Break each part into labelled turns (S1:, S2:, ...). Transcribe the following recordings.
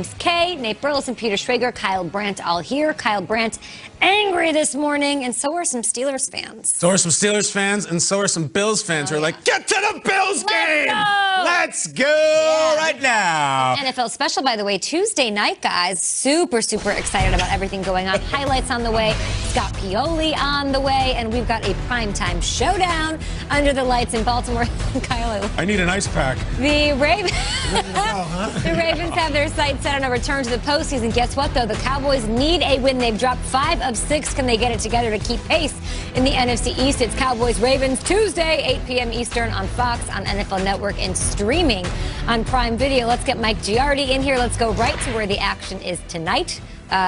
S1: K, Nate Burleson, Peter Schrager, Kyle Brandt all here. Kyle Brandt angry this morning, and so are some Steelers fans.
S2: So are some Steelers fans, and so are some Bills fans who are like, get to the Bills game! Let's go right now!
S1: NFL special, by the way, Tuesday night, guys. Super, super excited about everything going on. Highlights on the way, Scott Pioli on the way, and we've got a primetime showdown under the lights in Baltimore. Kyle,
S2: I need an ice pack.
S1: The Ravens have their sights set on a return to the postseason. Guess what, though? The Cowboys need a win. They've dropped 5 of 6. Can they get it together to keep pace in the NFC East? It's Cowboys-Ravens Tuesday, 8 p.m. Eastern on Fox, on NFL Network, and streaming on Prime Video. Let's get Mike Giardi in here. Let's go right to where the action is tonight,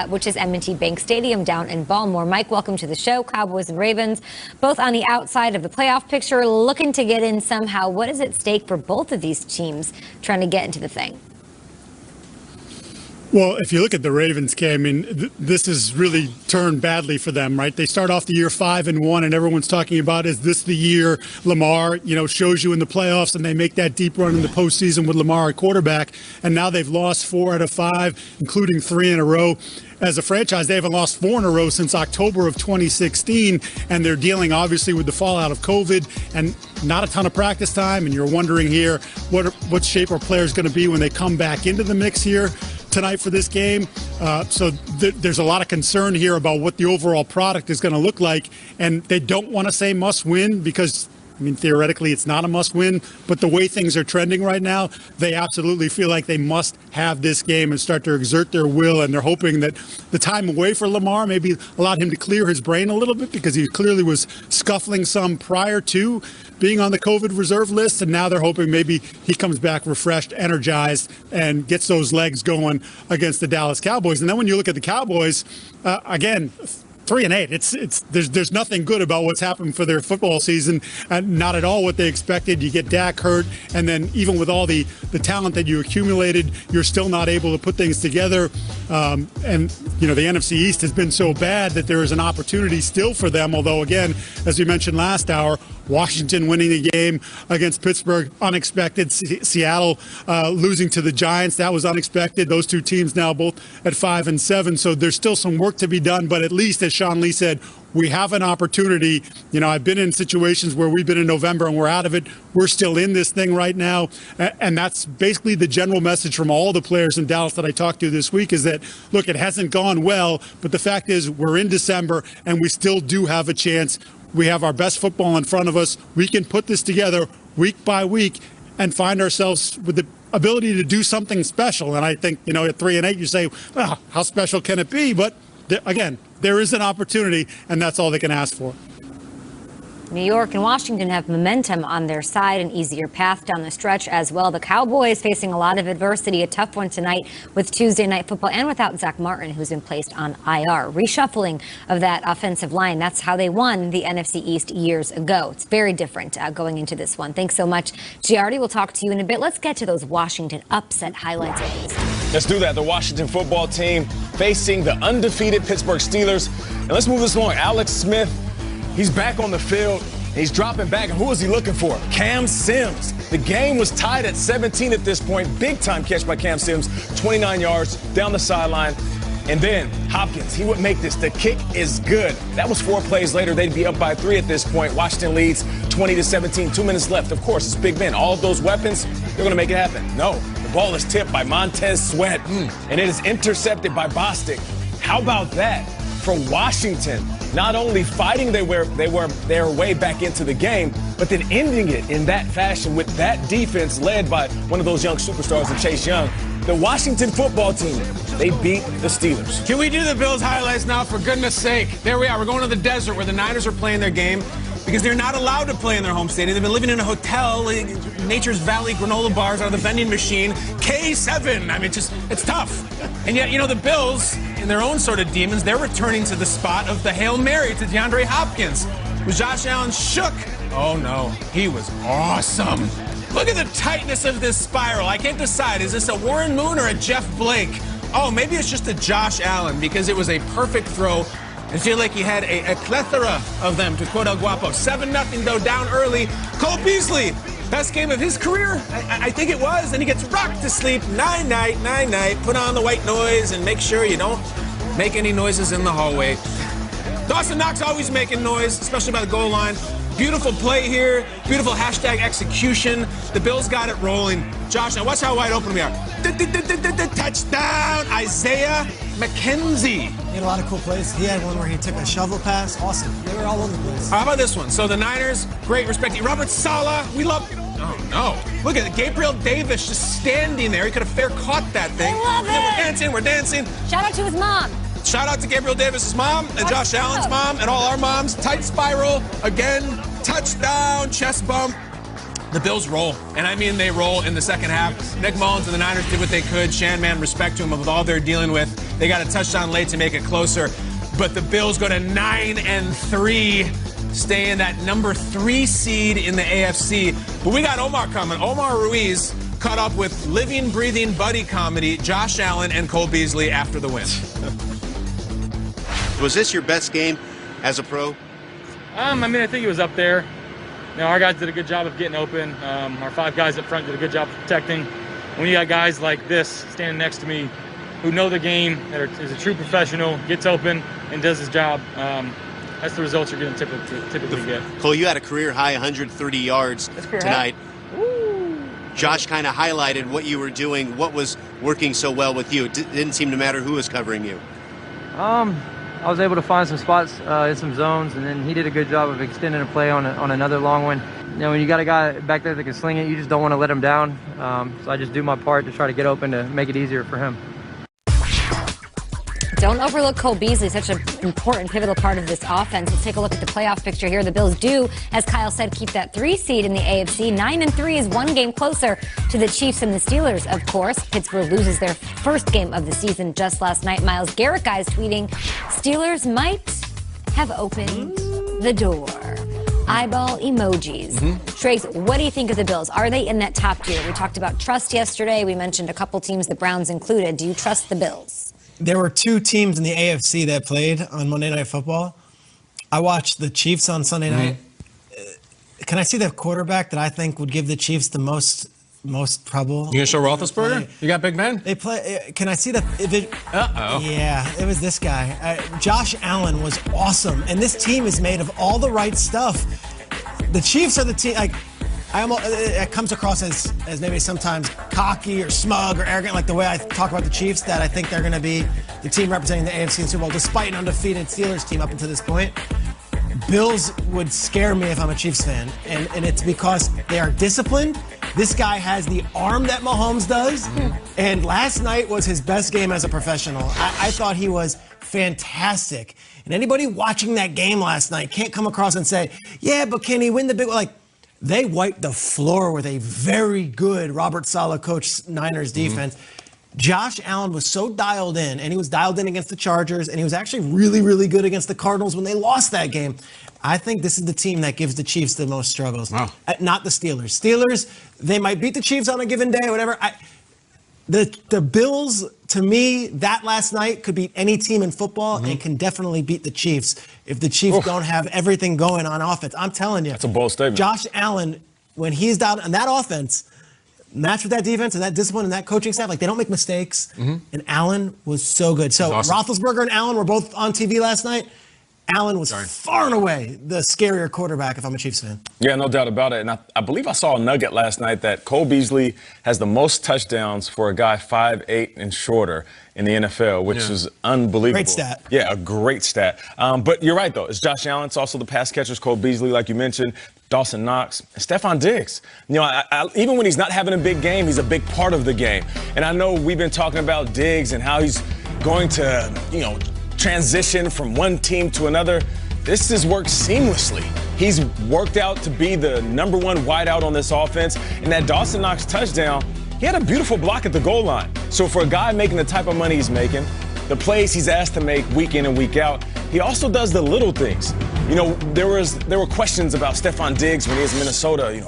S1: which is M&T Bank Stadium down in Baltimore. Mike, welcome to the show. Cowboys and Ravens, both on the outside of the playoff picture, looking to get in somehow. What is at stake for both of these teams trying to get into the thing?
S3: Well, if you look at the Ravens, Kay, I mean, this has really turned badly for them, right? They start off the year 5-1, and everyone's talking about, is this the year Lamar, shows you in the playoffs, and they make that deep run in the postseason with Lamar at quarterback, and now they've lost 4 out of 5, including 3 in a row. As a franchise, they haven't lost 4 in a row since October of 2016, and they're dealing, obviously, with the fallout of COVID and not a ton of practice time, and you're wondering here what shape are players going to be when they come back into the mix here tonight for this game. So there's a lot of concern here about what the overall product is going to look like, and they don't want to say must win because, I mean, theoretically, it's not a must-win, but the way things are trending right now, they absolutely feel like they must have this game and start to exert their will, and they're hoping that the time away for Lamar maybe allowed him to clear his brain a little bit because he clearly was scuffling some prior to being on the COVID reserve list, and now they're hoping maybe he comes back refreshed, energized, and gets those legs going against the Dallas Cowboys. And then when you look at the Cowboys, again, 3-8. There's nothing good about what's happened for their football season, and not at all what they expected. You get Dak hurt, and then even with all the talent that you accumulated, you're still not able to put things together. And the NFC East has been so bad that there is an opportunity still for them. Although, again, as we mentioned last hour, Washington winning the game against Pittsburgh, unexpected. Seattle losing to the Giants, that was unexpected. Those two teams now both at 5-7, so there's still some work to be done. But at least, as Sean Lee said, we have an opportunity. I've been in situations where we've been in November and we're out of it. We're still in this thing right now. And that's basically the general message from all the players in Dallas that I talked to this week is that, look, it hasn't gone well, but the fact is we're in December and we still do have a chance. We have our best football in front of us. We can put this together week by week and find ourselves with the ability to do something special. And I think, at 3-8, you say, well, how special can it be? But again, there is an opportunity, and that's all they can ask for.
S1: New York and Washington have momentum on their side, an easier path down the stretch as well. The Cowboys facing a lot of adversity, a tough one tonight with Tuesday Night Football and without Zach Martin, who's been placed on IR. Reshuffling of that offensive line, that's how they won the NFC East years ago. It's very different going into this one. Thanks so much, Giardi. We'll talk to you in a bit. Let's get to those Washington upset highlights.
S4: Let's do that. The Washington football team facing the undefeated Pittsburgh Steelers. And let's move this along. Alex Smith, he's back on the field. He's dropping back. And who is he looking for? Cam Sims. The game was tied at 17 at this point. Big time catch by Cam Sims. 29 yards down the sideline. And then Hopkins, he would make this. The kick is good. That was 4 plays later. They'd be up by 3 at this point. Washington leads 20-17. 2 minutes left. Of course, it's big men. All of those weapons, they're going to make it happen. No, the ball is tipped by Montez Sweat. And it is intercepted by Bostic. How about that? For Washington, not only fighting their way back into the game, but then ending it in that fashion with that defense led by one of those young superstars of Chase Young. The Washington football team, they beat the Steelers.
S2: Can we do the Bills highlights now, for goodness sake? There we are. We're going to the desert where the Niners are playing their game because they're not allowed to play in their home stadium. They've been living in a hotel. Nature's Valley granola bars are the vending machine. K7. I mean, it's tough. And yet, the Bills, in their own sort of demons, they're returning to the spot of the Hail Mary to DeAndre Hopkins. Was Josh Allen shook? Oh, no. He was awesome. Look at the tightness of this spiral. I can't decide. Is this a Warren Moon or a Jeff Blake? Oh, maybe it's just a Josh Allen because it was a perfect throw. I feel like he had a plethora of them, to quote El Guapo. 7-0, though, down early. Cole Beasley Best game of his career? I think it was. And he gets rocked to sleep. Night. Put on the white noise and make sure you don't make any noises in the hallway. Dawson Knox always making noise, especially by the goal line. Beautiful play here. Beautiful hashtag execution. The Bills got it rolling. Josh, now watch how wide open we are. Touchdown, Isaiah McKenzie.
S5: He had a lot of cool plays. He had one where he took a shovel pass. Awesome. They were all over the place.
S2: How about this one? So the Niners, great respect. Robert Saleh, we love. Oh, no. Look at it. Gabriel Davis just standing there. He could have fair caught that thing.
S1: I love it.
S2: We're dancing.
S1: Shout out to his mom.
S2: Shout out to Gabriel Davis' mom and Josh Allen's mom and all our moms. Tight spiral. Again, touchdown, chest bump. The Bills roll, and I mean they roll in the second half. Nick Mullins and the Niners did what they could. Man, respect to them with all they're dealing with. They got a touchdown late to make it closer, but the Bills go to 9-3, stay in that number 3 seed in the AFC. But we got Omar coming. Omar Ruiz caught up with living, breathing buddy comedy Josh Allen and Cole Beasley after the win.
S6: Was this your best game as a pro?
S7: I think it was up there. You know, our guys did a good job of getting open. Our 5 guys up front did a good job of protecting. When you got guys like this standing next to me who know the game, that is a true professional, gets open and does his job, that's the results you're going to typically get.
S6: Cole, you had a career-high 130 yards tonight. Josh kind of highlighted what you were doing, what was working so well with you. It didn't seem to matter who was covering you.
S8: I was able to find some spots in some zones, and then he did a good job of extending a play on another long one. You know, when you got a guy back there that can sling it, you just don't want to let him down. So I just do my part to try to get open to make it easier for him.
S1: Don't overlook Cole Beasley, such an important, pivotal part of this offense. Let's take a look at the playoff picture here. The Bills do, as Kyle said, keep that 3 seed in the AFC. 9-3 is 1 game closer to the Chiefs and the Steelers, of course. Pittsburgh loses their first game of the season just last night. Myles Garrett guys tweeting, Steelers might have opened the door. Eyeball emojis. Trace, what do you think of the Bills? Are they in that top tier? We talked about trust yesterday. We mentioned a couple teams, the Browns included. Do you trust the Bills?
S5: There were 2 teams in the AFC that played on Monday Night Football. I watched the Chiefs on Sunday night. Can I see the quarterback that I think would give the Chiefs the most trouble?
S2: You gonna show Roethlisberger? You got Big Ben?
S5: They play. Can I see the?
S2: Uh-oh.
S5: Yeah, it was this guy. Josh Allen was awesome, and this team is made of all the right stuff. The Chiefs are the team. Like, it comes across as maybe sometimes cocky or smug or arrogant, like the way I talk about the Chiefs, that I think they're going to be the team representing the AFC and Super Bowl, despite an undefeated Steelers team up until this point. Bills would scare me if I'm a Chiefs fan, and it's because they are disciplined. This guy has the arm that Mahomes does, and last night was his best game as a professional. I thought he was fantastic. And anybody watching that game last night can't come across and say, yeah, but can he win the big one? Like, they wiped the floor with a very good Robert Saleh coached Niners defense. Josh Allen was so dialed in, and he was dialed in against the Chargers, and he was actually really, really good against the Cardinals when they lost that game. I think this is the team that gives the Chiefs the most struggles, not the Steelers. Steelers, they might beat the Chiefs on a given day or whatever. The Bills, to me, that last night could beat any team in football and can definitely beat the Chiefs if the Chiefs don't have everything going on offense. I'm telling you.
S4: That's a bold statement.
S5: Josh Allen, when he's dialed on that offense, matched with that defense and that discipline and that coaching staff, like, they don't make mistakes. And Allen was so good. So awesome. Roethlisberger and Allen were both on TV last night. Allen was far and away the scarier quarterback if I'm a Chiefs fan.
S4: Yeah, no doubt about it. And I believe I saw a nugget last night that Cole Beasley has the most touchdowns for a guy 5'8" and shorter in the NFL, which is unbelievable.
S5: Great stat.
S4: Yeah, a great stat. But you're right, though. It's Josh Allen. It's also the pass catchers, Cole Beasley, like you mentioned, Dawson Knox, and Stephon Diggs. You know, even when he's not having a big game, he's a big part of the game. And I know we've been talking about Diggs and how he's going to, transition from one team to another. This has worked seamlessly. He's worked out to be the #1 wideout on this offense. And that Dawson Knox touchdown, he had a beautiful block at the goal line. So for a guy making the type of money he's making, the plays he's asked to make week in and week out, he also does the little things. There were questions about Stephon Diggs when he was in Minnesota.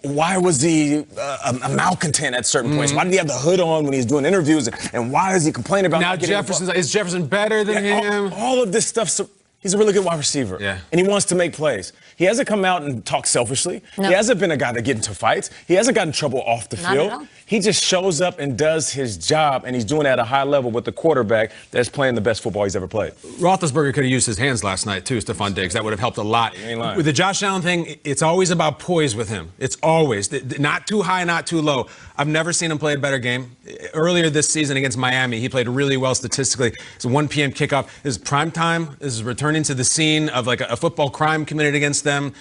S4: Why was he a malcontent at certain points? Why did he have the hood on when he was doing interviews? And why is he complaining about
S2: now? Is Jefferson better than him?
S4: All of this stuff He's a really good wide receiver.
S2: Yeah.
S4: And he wants to make plays. He hasn't come out and talked selfishly.
S1: No.
S4: He hasn't been a guy that get into fights. He hasn't gotten in trouble off the
S1: Not
S4: field.
S1: at all.
S4: He just shows up and does his job, and he's doing it at a high level with the quarterback that's playing the best football he's ever played.
S2: Roethlisberger could have used his hands last night, too, Stephon Diggs. That would have helped a lot.
S4: You ain't lying.
S2: With the Josh Allen thing, it's always about poise with him. It's always. Not too high, not too low. I've never seen him play a better game. Earlier this season against Miami, he played really well statistically. It's a 1 p.m. kickoff. This is prime time. This is returning to the scene of like a football crime committed against them.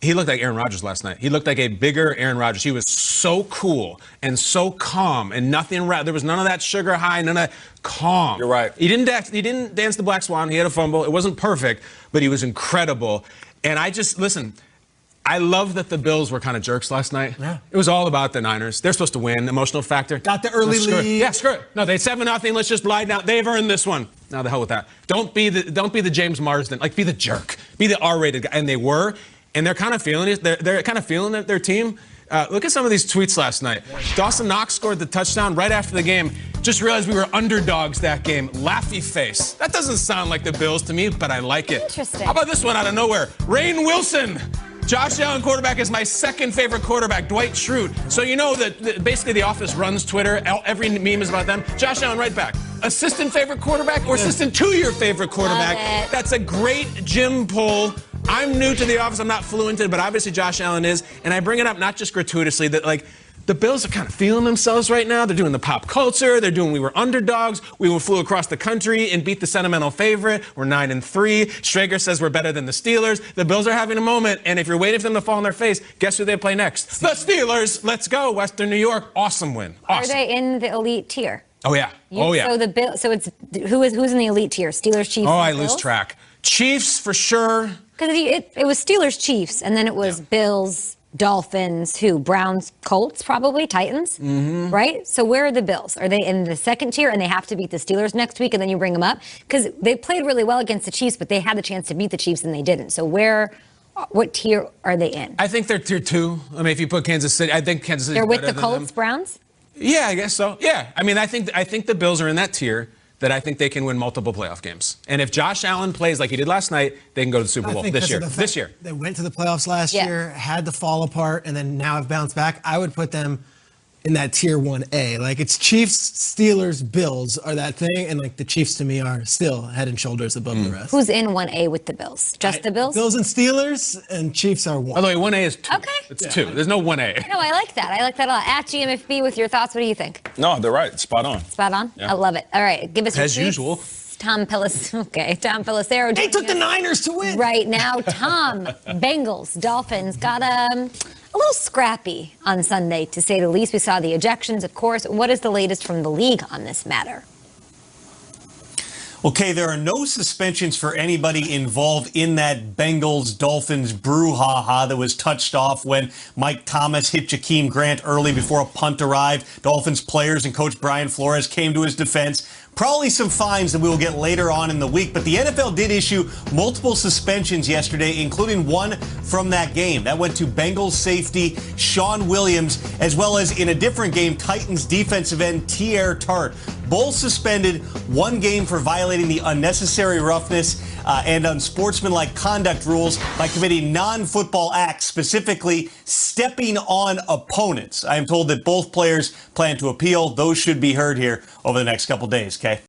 S2: He looked like Aaron Rodgers last night. He looked like a bigger Aaron Rodgers. He was so cool and so calm and nothing. There was none of that sugar high, none of that calm.
S4: You're right.
S2: He didn't dance the Black Swan. He had a fumble. It wasn't perfect, but he was incredible. And listen, I love that the Bills were kind of jerks last night.
S5: Yeah.
S2: It was all about the Niners. They're supposed to win. Emotional factor.
S5: Got the early lead.
S2: Yeah, screw it. No, they 7-0. Let's just lie down. They've earned this one. Now the hell with that. Don't be the James Marsden. Like, be the jerk. Be the R-rated guy. And they were. And they're kind of feeling it. They're kind of feeling it, their team. Look at some of these tweets last night. Dawson Knox scored the touchdown right after the game. Just realized we were underdogs that game. Laughy face. That doesn't sound like the Bills to me, but I like it.
S1: Interesting.
S2: How about this one out of nowhere? Rainn Wilson. Josh Allen quarterback is my second favorite quarterback, Dwight Schrute. So you know that basically The Office runs Twitter. Every meme is about them. Josh Allen right back. Assistant favorite quarterback or assistant to your favorite quarterback? That's a great Jim poll. I'm new to The Office. I'm not fluent in it, but obviously Josh Allen is. And I bring it up not just gratuitously, that like the Bills are kind of feeling themselves right now. They're doing the pop culture. They're doing we were underdogs. We flew across the country and beat the sentimental favorite. We're 9-3. Schrager says we're better than the Steelers. The Bills are having a moment. And if you're waiting for them to fall on their face, guess who they play next? The Steelers. Let's go. Western New York. Awesome win. Awesome.
S1: Are they in the elite tier?
S2: Oh, yeah. Oh, yeah.
S1: So it's who's in the elite tier? Steelers, Chiefs.
S2: Oh,
S1: and
S2: I
S1: Bills?
S2: lose track. Chiefs for sure.
S1: Because it was Steelers, Chiefs, and then it was Bills, Dolphins, Browns, Colts, probably, Titans, right? So where are the Bills? Are they in the second tier and they have to beat the Steelers next week and then you bring them up? Because they played really well against the Chiefs, but they had the chance to beat the Chiefs and they didn't. So what tier are they in?
S2: I think they're tier 2. I mean, if you put Kansas City, I think Kansas City.
S1: They're with the Colts, Browns?
S2: Yeah, I guess so. Yeah. I mean, I think the Bills are in that tier that I think they can win multiple playoff games. And if Josh Allen plays like he did last night, they can go to the Super Bowl this year. This year.
S5: They went to the playoffs last year, had to fall apart, and then now have bounced back. I would put them in that tier 1A. Like, it's Chiefs, Steelers, Bills are that thing, and like the Chiefs to me are still head and shoulders above the rest.
S1: Who's in 1A with the Bills? Just the Bills?
S5: Bills and Steelers, and Chiefs are 1.
S2: Although 1A is 2.
S1: Okay.
S2: It's 2. There's no 1A.
S1: No, I like that. I like that a lot. At GMFB with your thoughts, what do you think?
S4: No, they're right. Spot on.
S1: Spot on?
S4: Yeah.
S1: I love it. All right, give us your
S2: As
S1: tweets.
S2: usual.
S1: Tom Pelissero.
S5: They took the Niners to win.
S1: Right now, Tom, Bengals, Dolphins got a little scrappy on Sunday, to say the least. We saw the ejections, of course. What is the latest from the league on this matter?
S9: Okay, there are no suspensions for anybody involved in that Bengals-Dolphins brouhaha that was touched off when Mike Thomas hit Jakeem Grant early before a punt arrived. Dolphins players and coach Brian Flores came to his defense. Probably some fines that we will get later on in the week, but the NFL did issue multiple suspensions yesterday, including one from that game. That went to Bengals safety Sean Williams, as well as in a different game, Titans defensive end Tier Tart. Both suspended, one game for violating the unnecessary roughness and unsportsmanlike conduct rules by committing non-football acts, specifically stepping on opponents. I am told that both players plan to appeal. Those should be heard here over the next couple days, Kay?